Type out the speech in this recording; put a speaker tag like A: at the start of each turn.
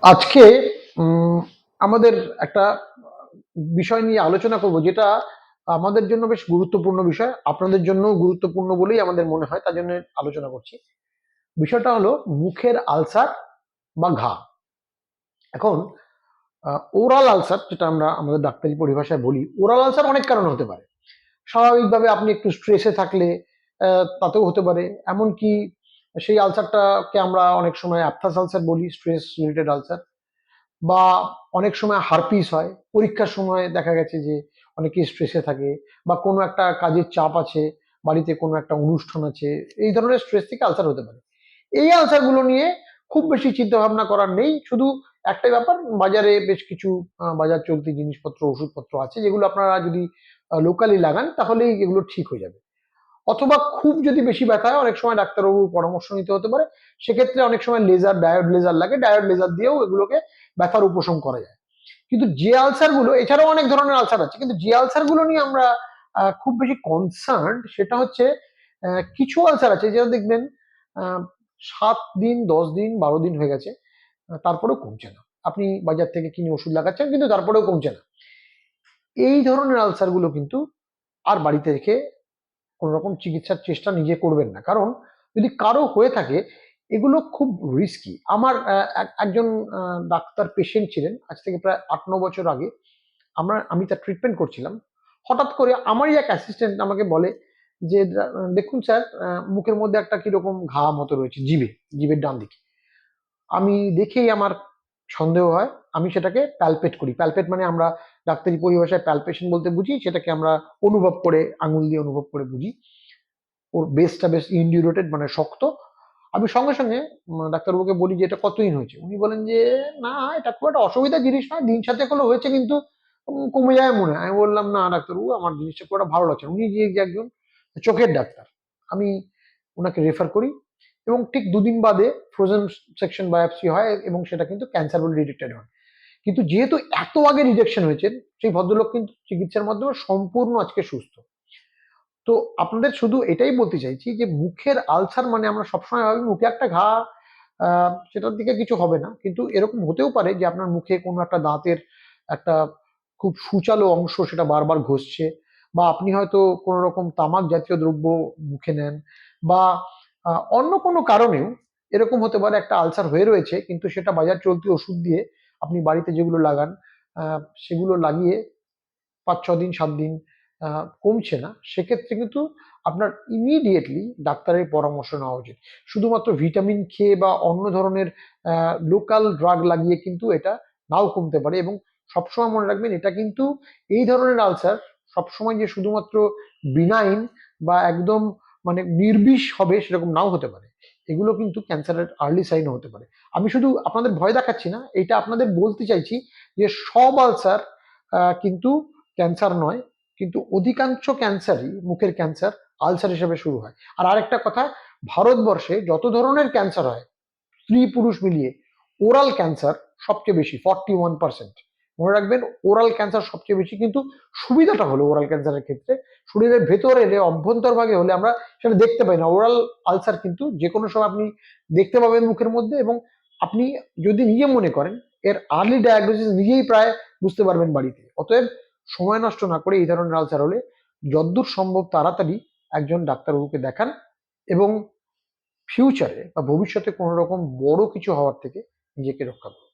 A: আজকে আমাদের একটা বিষয় নিয়ে আলোচনা করব, যেটা আমাদের জন্য বেশ গুরুত্বপূর্ণ বিষয়, আপনাদের জন্য গুরুত্বপূর্ণ বলেই আমাদের মনে হয়, তার জন্য আলোচনা করছি। বিষয়টা হলো মুখের আলসার বা ঘা। এখন ওরাল আলসার, যেটা আমরা আমাদের ডাক্তারি পরিভাষায় বলি, ওরাল আলসার অনেক কারণে হতে পারে। স্বাভাবিকভাবে আপনি একটু স্ট্রেসে থাকলে তাতেও হতে পারে। এমনকি সেই আলসারটাকে আমরা অনেক সময় অ্যাপথাস আলসার বলি, স্ট্রেস রিলেটেড আলসার। বা অনেক সময় হারপিস হয়, পরীক্ষার সময় দেখা গেছে যে অনেকেই স্ট্রেসে থাকে, বা কোনো একটা কাজের চাপ আছে, বাড়িতে কোনো একটা অনুষ্ঠান আছে, এই ধরনের স্ট্রেস থেকে আলসার হতে পারে। এই আলসারগুলো নিয়ে খুব বেশি চিন্তা ভাবনা করার নেই। শুধু একটাই ব্যাপার, বাজারে বেশ কিছু বাজার চলতি জিনিসপত্র, ওষুধপত্র আছে, যেগুলো আপনারা যদি লোকালি লাগান তাহলেই এগুলো ঠিক হয়ে যাবে। অথবা খুব যদি বেশি ব্যথা হয়, অনেক সময় ডাক্তারবাবুর পরামর্শ নিতে হতে পারে। সেক্ষেত্রে অনেক সময় লেজার, ডায়োড লেজার লাগে, ডায়োড লেজার দিয়েও এগুলোকে ব্যথার উপশম করা যায়। কিন্তু যে আলসার গুলো, এছাড়াও অনেক ধরনের আলসার আছে, কিন্তু যে আলসার গুলো নিয়ে আমরা খুব বেশি কনসার্ন, সেটা হচ্ছে কিছু আলসার আছে যেটা দেখবেন 7 দিন, 10 দিন, 12 দিন হয়ে গেছে, তারপরেও কমছে না। আপনি বাজার থেকে কিনে ওষুধ লাগাচ্ছেন, কিন্তু তারপরেও কমছে না। এই ধরনের আলসার গুলো কিন্তু আর বাড়িতে রেখে কোন রকম চিকিৎসার চেষ্টা নিজে করবেন না। কারণ যদি কারো হয়ে থাকে, এগুলো খুব রিস্কি। আমার একজন ডাক্তার পেশেন্ট ছিলেন, আজ থেকে প্রায় 8-9 বছর আগে। আমি তার ট্রিটমেন্ট করছিলাম। হঠাৎ করে আমারই এক অ্যাসিস্ট্যান্ট আমাকে বলে যে, দেখুন স্যার, মুখের মধ্যে একটা কিরকম ঘা মতো রয়েছে, জিভের ডান দিকে। আমি দেখেই আমার সন্দেহ হয়। আমি সেটাকে প্যালপেট করি। প্যালপেট মানে আমরা ডাক্তারি পরিভাষায় প্যালপেশন বলতে বুঝি, সেটাকে আমরা অনুভব করে, আঙুল দিয়ে অনুভব করে বুঝি। ওর বেসটা বেশ ইন্ডিউরেটেড, মানে শক্ত। আমি সঙ্গে সঙ্গে ডাক্তারবাবুকে বলি যে এটা কতদিন হয়েছে। উনি বলেন যে না, এটা খুব একটা অসুবিধার জিনিস নয়, দিন সাথে হলো হয়েছে, কিন্তু কমে যায় মনে হয়। আমি বললাম না ডাক্তারবাবু, আমার জিনিসটা খুব একটা ভালো লাগছে না। উনি যে একজন চোখের ডাক্তার, আমি ওনাকে রেফার করি, এবং ঠিক 2 দিন বাদে ফ্রোজেন সেকশন বায়োপসি হয়, এবং সেটা কিন্তু ক্যান্সার বলে ডিটেক্টেড হয়। কিন্তু যেহেতু এত আগে রিজেকশন হয়েছে, সেই ভদ্রলোক কিন্তু চিকিৎসার মাধ্যমে সম্পূর্ণ আজকে সুস্থ। তো আপনাদের শুধু এটাই বলতে চাইছি যে মুখের আলসার মানে আমরা সবসময় ভাবি মুখে একটা ঘা, সেটার দিকে কিছু হবে না, কিন্তু এরকম হতেও পারে যে আপনার মুখে কোনো একটা দাঁতের একটা খুব সূচালো অংশ সেটা বারবার ঘষছে, বা আপনি হয়তো কোনো রকম তামাক জাতীয় দ্রব্য মুখে নেন, বা অন্য কোনো কারণেও এরকম হতে পারে একটা আলসার হয়ে রয়েছে, কিন্তু সেটা বাজার চলতি ওষুধ দিয়ে আপনি বাড়িতে যেগুলো লাগান, সেগুলো লাগিয়ে 5-6 দিন, 7 দিন কমছে না। সেক্ষেত্রে কিন্তু আপনার ইমিডিয়েটলি ডাক্তারের পরামর্শ নেওয়া উচিত। শুধুমাত্র ভিটামিন খেয়ে বা অন্য ধরনের লোকাল ড্রাগ লাগিয়ে কিন্তু এটা নাও কমতে পারে। এবং সবসময় মনে রাখবেন, এটা কিন্তু এই ধরনের আলসার সবসময় যে শুধুমাত্র বিনাইন বা একদম মানে নির্বিষ হবে সেরকম নাও হতে পারে। এগুলো কিন্তু ক্যান্সারের আর্লি সাইনও হতে পারে। আমি শুধু আপনাদের ভয় দেখাচ্ছি না, এটা আপনাদের বলতে চাইছি যে সব আলসার কিন্তু ক্যান্সার নয়, কিন্তু অধিকাংশ ক্যান্সারই, মুখের ক্যান্সার, আলসার হিসেবে শুরু হয়। আর আরেকটা কথা, ভারতবর্ষে যত ধরনের ক্যান্সার হয় স্ত্রী পুরুষ মিলিয়ে, ওরাল ক্যান্সার সবচেয়ে বেশি, 41%। মনে রাখবেন, ওরাল ক্যান্সার সবচেয়ে বেশি। কিন্তু সুবিধাটা হলো ওরাল ক্যান্সারের ক্ষেত্রে, শরীরের ভেতরে এলে, অভ্যন্তরভাগে হলে আমরা সেটা দেখতে পাই না। ওরাল আলসার কিন্তু যে কোনো সময় আপনি দেখতে পাবেন মুখের মধ্যে, এবং আপনি যদি নিজে মনে করেন, এর আর্লি ডায়াগনোসিস নিজেই প্রায় বুঝতে পারবেন বাড়িতে। অতএব সময় নষ্ট না করে এই ধরনের আলসার হলে যদ্দূর সম্ভব তাড়াতাড়ি একজন ডাক্তারবাবুকে দেখান, এবং ফিউচারে বা ভবিষ্যতে কোনো রকম বড় কিছু হওয়ার থেকে নিজেকে রক্ষা করুন।